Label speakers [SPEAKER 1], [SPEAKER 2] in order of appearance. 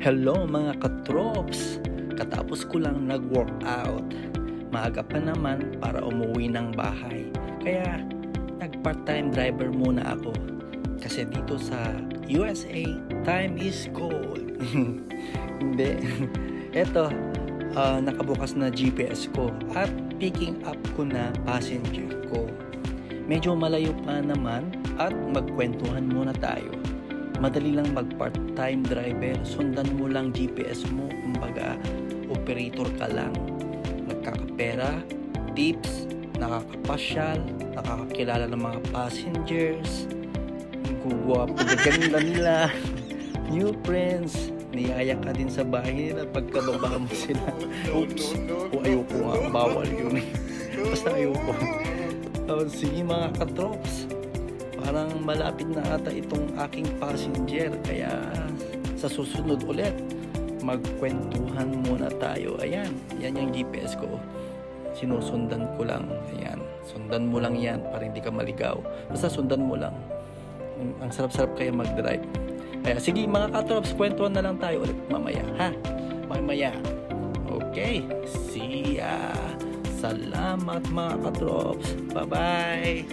[SPEAKER 1] Hello mga katrops! Katapos ko lang nag-workout. Maaga pa naman para umuwi ng bahay. Kaya nag-part-time driver muna ako. Kasi dito sa USA, time is gold. Hindi. Eto, nakabukas na GPS ko at picking up ko na passenger ko. Medyo malayo pa naman at magkwentuhan muna tayo. Madali lang mag part-time driver, sundan mo lang GPS mo, kumbaga operator ka lang. Nagkakapera, tips, nakakapasyal, nakakakilala ng mga passengers, guwapo na ganda nila, new friends, niyaya ka din sa bahay nila pagkababa mo sila. Oops, o ayoko nga, bawal yun. Basta ayoko. Sige mga katrops, parang malapit na ata itong aking passenger, kaya sa susunod ulit magkwentuhan muna tayo. Ayan, yan yung GPS ko, sinusundan ko lang. Ayan, sundan mo lang yan para hindi ka maligaw, basta sundan mo lang. Ang sarap-sarap kaya mag-drive. Kaya sige mga katrops, kwentuhan na lang tayo ulit mamaya, ha? Mamaya. Okay, see ya. Salamat mga katrops, bye bye.